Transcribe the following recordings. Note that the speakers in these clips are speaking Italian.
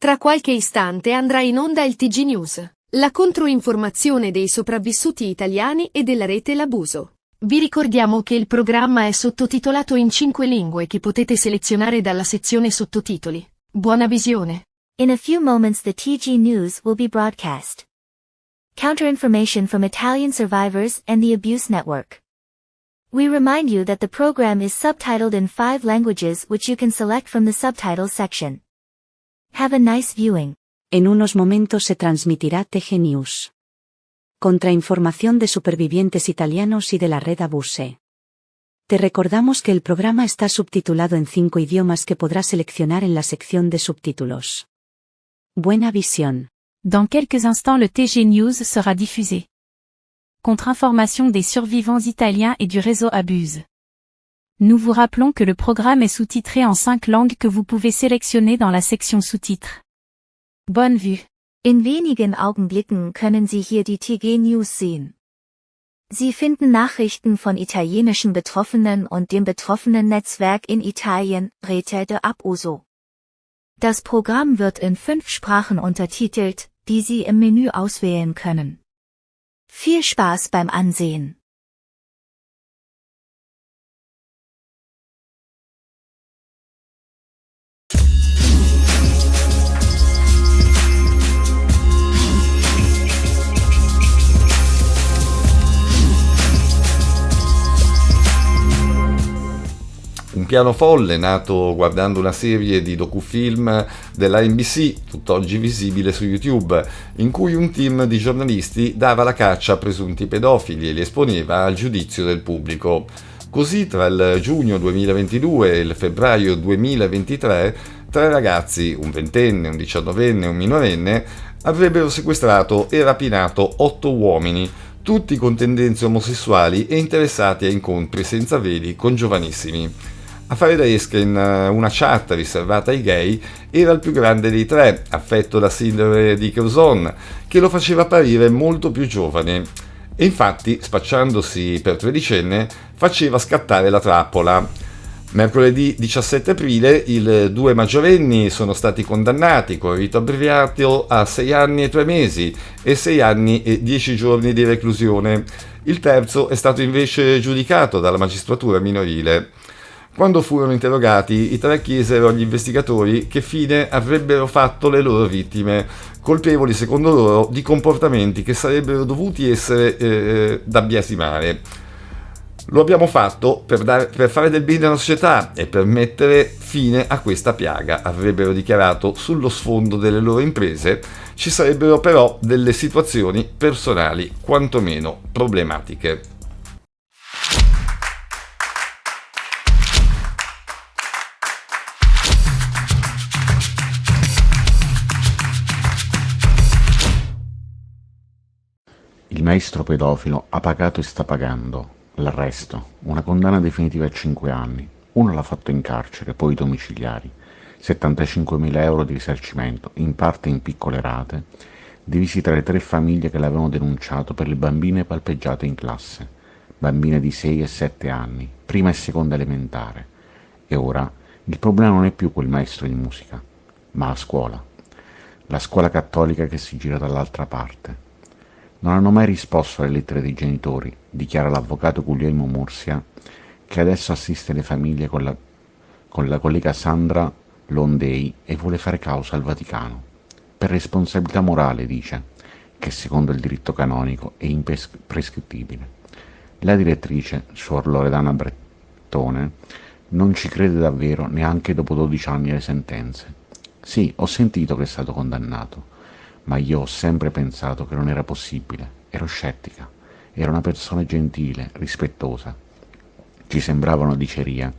Tra qualche istante andrà in onda il TG News, la controinformazione dei sopravvissuti italiani e della rete L'abuso. Vi ricordiamo che il programma è sottotitolato in 5 lingue che potete selezionare dalla sezione sottotitoli. Buona visione. In a few moments the TG News will be broadcast. Counter-information from Italian survivors and the Abuse Network. We remind you that the program is subtitled in 5 languages which you can select from the subtitles section. Have a nice viewing. En unos momentos se transmitirá TG News. Contrainformación de supervivientes italianos y de la red Abuse. Te recordamos que el programa está subtitulado en 5 idiomas que podrás seleccionar en la sección de subtítulos. Buena visión. Dans quelques instants le TG News sera diffusé. Contre-information des survivants italiens et du réseau Abuse. Nous vous rappelons que le programme est sous-titré en 5 langues que vous pouvez sélectionner dans la section sous-titres. Bonne vue. In wenigen Augenblicken können Sie hier die TG News sehen. Sie finden Nachrichten von italienischen Betroffenen und dem betroffenen Netzwerk in Italien, Rete L'abuso. Das Programm wird in 5 Sprachen untertitelt, die Sie im Menü auswählen können. Viel Spaß beim Ansehen. Un piano folle nato guardando una serie di docufilm della NBC, tutt'oggi visibile su YouTube, in cui un team di giornalisti dava la caccia a presunti pedofili e li esponeva al giudizio del pubblico. Così tra il giugno 2022 e il febbraio 2023 3 ragazzi, un ventenne, un 19enne e un minorenne, avrebbero sequestrato e rapinato 8 uomini, tutti con tendenze omosessuali e interessati a incontri senza veli con giovanissimi. A fare da esca in una chat riservata ai gay era il più grande dei 3, affetto da sindrome di Crouzon, che lo faceva apparire molto più giovane. E infatti, spacciandosi per tredicenne, faceva scattare la trappola. Mercoledì 17 aprile i 2 maggiorenni sono stati condannati con rito abbreviato a 6 anni e 3 mesi e 6 anni e 10 giorni di reclusione. Il terzo è stato invece giudicato dalla magistratura minorile. Quando furono interrogati, i 3 chiesero agli investigatori che fine avrebbero fatto le loro vittime, colpevoli secondo loro di comportamenti che sarebbero dovuti essere da biasimare. Lo abbiamo fatto per fare del bene alla società e per mettere fine a questa piaga, avrebbero dichiarato. Sullo sfondo delle loro imprese ci sarebbero però delle situazioni personali quantomeno problematiche. Il maestro pedofilo ha pagato e sta pagando. L'arresto, una condanna definitiva a 5 anni. Uno l'ha fatto in carcere, poi domiciliari. 75.000 euro di risarcimento, in parte in piccole rate, divisi tra le 3 famiglie che l'avevano denunciato per le bambine palpeggiate in classe. Bambine di 6 e 7 anni, prima e seconda elementare. E ora il problema non è più quel maestro di musica, ma la scuola. La scuola cattolica che si gira dall'altra parte. Non hanno mai risposto alle lettere dei genitori, dichiara l'avvocato Guglielmo Mursia, che adesso assiste le famiglie con la collega Sandra Londei e vuole fare causa al Vaticano. Per responsabilità morale, dice, che secondo il diritto canonico è imprescrittibile. La direttrice, Suor Loredana Brettone, non ci crede davvero neanche dopo 12 anni alle sentenze. Sì, ho sentito che è stato condannato, ma io ho sempre pensato che non era possibile, ero scettica, era una persona gentile, rispettosa. Ci sembrava una diceria.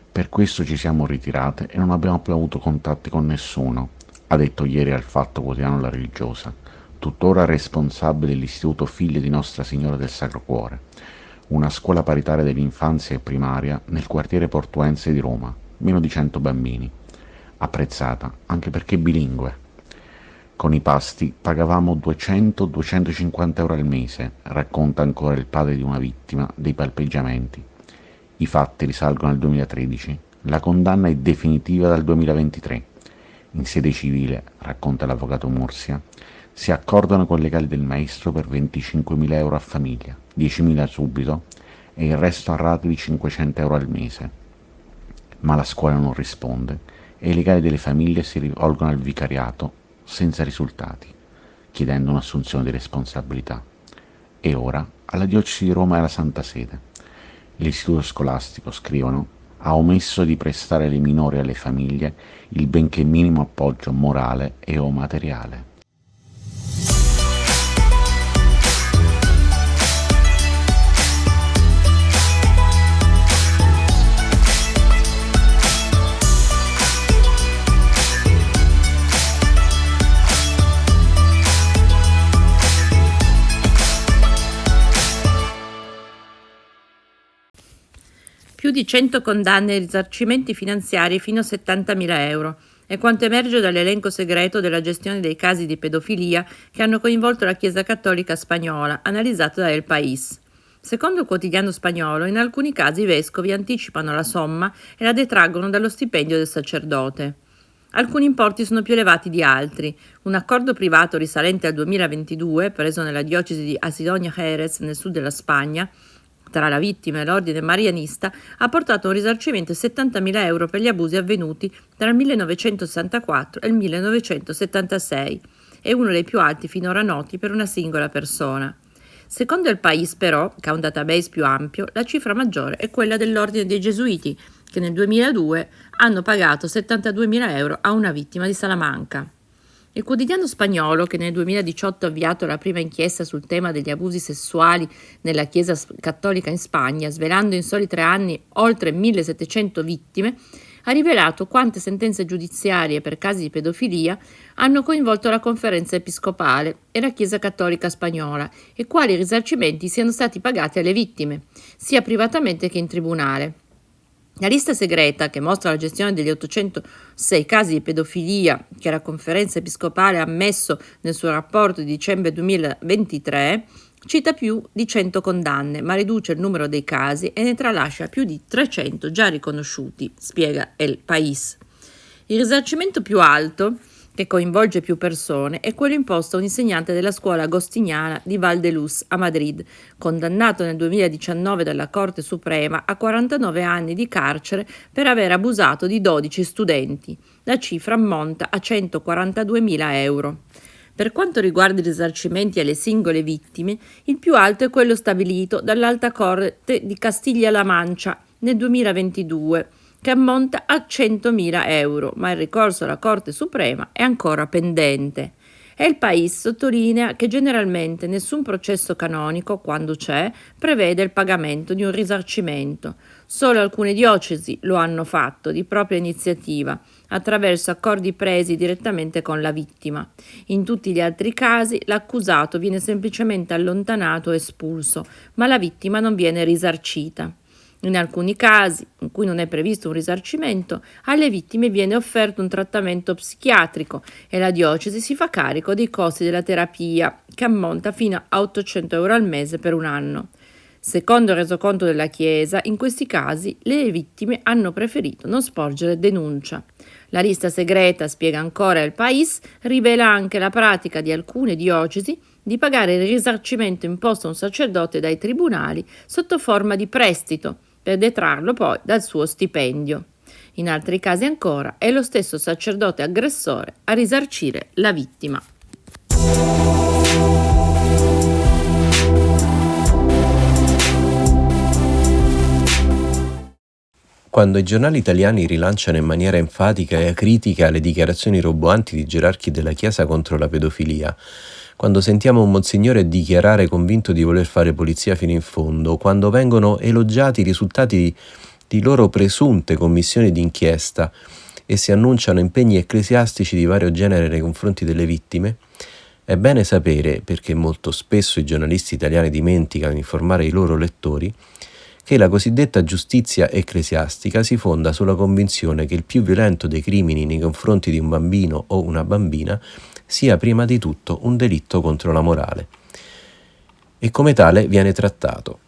Per questo ci siamo ritirate e non abbiamo più avuto contatti con nessuno, ha detto ieri al Fatto Quotidiano La Religiosa, tuttora responsabile dell'Istituto Figlie di Nostra Signora del Sacro Cuore, una scuola paritaria dell'infanzia e primaria nel quartiere portuense di Roma, meno di 100 bambini, apprezzata anche perché bilingue. Con i pasti pagavamo 200-250 euro al mese, racconta ancora il padre di una vittima dei palpeggiamenti. I fatti risalgono al 2013, la condanna è definitiva dal 2023. In sede civile, racconta l'avvocato Mursia, si accordano con i legali del maestro per 25.000 euro a famiglia, 10.000 subito e il resto a rate di 500 euro al mese. Ma la scuola non risponde e i legali delle famiglie si rivolgono al vicariato senza risultati, chiedendo un'assunzione di responsabilità. E ora alla diocesi di Roma e alla Santa Sede. L'istituto scolastico, scrivono, ha omesso di prestare ai minori e alle famiglie il benché minimo appoggio morale e o materiale. Più di 100 condanne e risarcimenti finanziari fino a 70.000 euro. È quanto emerge dall'elenco segreto della gestione dei casi di pedofilia che hanno coinvolto la Chiesa Cattolica spagnola, analizzato da El País. Secondo il quotidiano spagnolo, in alcuni casi i vescovi anticipano la somma e la detraggono dallo stipendio del sacerdote. Alcuni importi sono più elevati di altri. Un accordo privato risalente al 2022, preso nella diocesi di Asidonia Jerez, nel sud della Spagna, tra la vittima e l'ordine marianista, ha portato a un risarcimento di 70.000 euro per gli abusi avvenuti tra il 1964 e il 1976, e uno dei più alti finora noti per una singola persona. Secondo il País, però, che ha un database più ampio, la cifra maggiore è quella dell'ordine dei Gesuiti, che nel 2002 hanno pagato 72.000 euro a una vittima di Salamanca. Il quotidiano spagnolo, che nel 2018 ha avviato la prima inchiesta sul tema degli abusi sessuali nella Chiesa Cattolica in Spagna, svelando in soli 3 anni oltre 1.700 vittime, ha rivelato quante sentenze giudiziarie per casi di pedofilia hanno coinvolto la Conferenza Episcopale e la Chiesa Cattolica spagnola e quali risarcimenti siano stati pagati alle vittime, sia privatamente che in tribunale. La lista segreta, che mostra la gestione degli 806 casi di pedofilia che la Conferenza Episcopale ha ammesso nel suo rapporto di dicembre 2023, cita più di 100 condanne, ma riduce il numero dei casi e ne tralascia più di 300 già riconosciuti, spiega El País. Il risarcimento più alto, che coinvolge più persone, è quello imposto a un insegnante della scuola agostiniana di Valdeluz a Madrid, condannato nel 2019 dalla Corte Suprema a 49 anni di carcere per aver abusato di 12 studenti. La cifra ammonta a 142.000 euro. Per quanto riguarda i risarcimenti alle singole vittime, il più alto è quello stabilito dall'Alta Corte di Castiglia-La Mancia nel 2022, che ammonta a 100.000 euro, ma il ricorso alla Corte Suprema è ancora pendente. E il País sottolinea che generalmente nessun processo canonico, quando c'è, prevede il pagamento di un risarcimento. Solo alcune diocesi lo hanno fatto di propria iniziativa, attraverso accordi presi direttamente con la vittima. In tutti gli altri casi l'accusato viene semplicemente allontanato o espulso, ma la vittima non viene risarcita. In alcuni casi, in cui non è previsto un risarcimento, alle vittime viene offerto un trattamento psichiatrico e la diocesi si fa carico dei costi della terapia, che ammonta fino a 800 euro al mese per un anno. Secondo il resoconto della Chiesa, in questi casi le vittime hanno preferito non sporgere denuncia. La lista segreta, spiega ancora El País, rivela anche la pratica di alcune diocesi di pagare il risarcimento imposto a un sacerdote dai tribunali sotto forma di prestito, per detrarlo poi dal suo stipendio. In altri casi ancora è lo stesso sacerdote aggressore a risarcire la vittima. Quando i giornali italiani rilanciano in maniera enfatica e acritica le dichiarazioni roboanti di gerarchi della Chiesa contro la pedofilia, quando sentiamo un monsignore dichiarare convinto di voler fare polizia fino in fondo, quando vengono elogiati i risultati di loro presunte commissioni d'inchiesta e si annunciano impegni ecclesiastici di vario genere nei confronti delle vittime, è bene sapere, perché molto spesso i giornalisti italiani dimenticano di informare i loro lettori, che la cosiddetta giustizia ecclesiastica si fonda sulla convinzione che il più violento dei crimini nei confronti di un bambino o una bambina sia prima di tutto un delitto contro la morale e come tale viene trattato.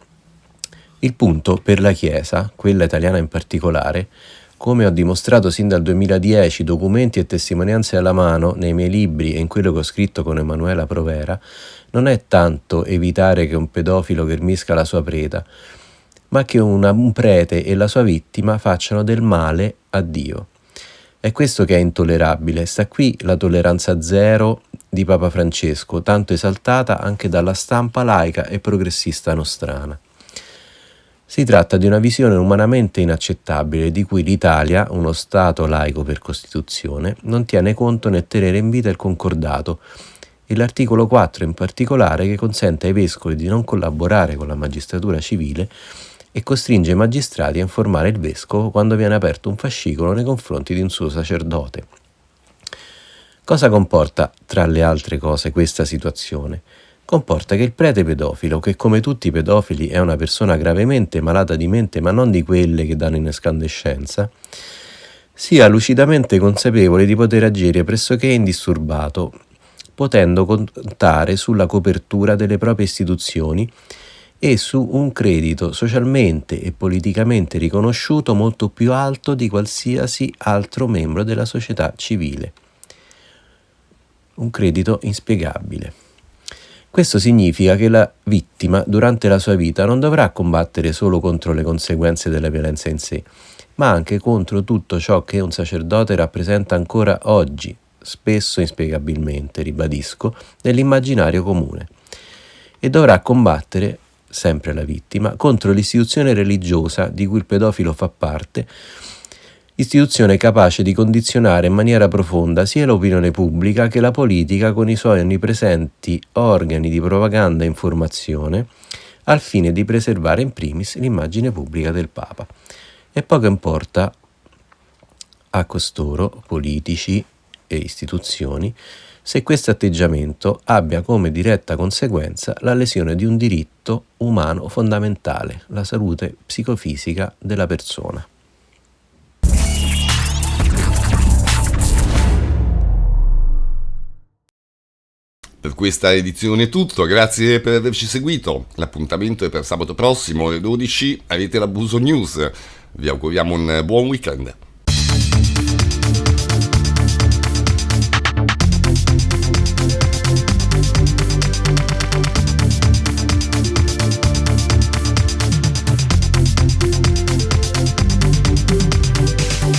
Il punto per la Chiesa, quella italiana in particolare, Come ho dimostrato sin dal 2010, documenti e testimonianze alla mano, nei miei libri e in quello che ho scritto con Emanuela Provera, non è tanto evitare che un pedofilo ghermisca la sua preda, ma che un prete e la sua vittima facciano del male a Dio. È questo che è intollerabile. Sta qui la tolleranza zero di Papa Francesco, tanto esaltata anche dalla stampa laica e progressista nostrana. Si tratta di una visione umanamente inaccettabile di cui l'Italia, uno Stato laico per Costituzione, non tiene conto nel tenere in vita il concordato e l'articolo 4 in particolare, che consente ai vescovi di non collaborare con la magistratura civile e costringe i magistrati a informare il vescovo quando viene aperto un fascicolo nei confronti di un suo sacerdote. Cosa comporta, tra le altre cose, questa situazione? Comporta che il prete pedofilo, che come tutti i pedofili è una persona gravemente malata di mente, ma non di quelle che danno in escandescenza, sia lucidamente consapevole di poter agire pressoché indisturbato, potendo contare sulla copertura delle proprie istituzioni e su un credito socialmente e politicamente riconosciuto molto più alto di qualsiasi altro membro della società civile. Un credito inspiegabile. Questo significa che la vittima durante la sua vita non dovrà combattere solo contro le conseguenze della violenza in sé, ma anche contro tutto ciò che un sacerdote rappresenta ancora oggi, spesso inspiegabilmente, ribadisco, nell'immaginario comune. E dovrà combattere, sempre la vittima, contro l'istituzione religiosa di cui il pedofilo fa parte, istituzione capace di condizionare in maniera profonda sia l'opinione pubblica che la politica con i suoi onnipresenti organi di propaganda e informazione, al fine di preservare in primis l'immagine pubblica del Papa. E poco importa a costoro, politici e istituzioni, se questo atteggiamento abbia come diretta conseguenza la lesione di un diritto umano fondamentale, la salute psicofisica della persona. Per questa edizione è tutto, grazie per averci seguito. L'appuntamento è per sabato prossimo alle 12, avete l'Abuso News. Vi auguriamo un buon weekend.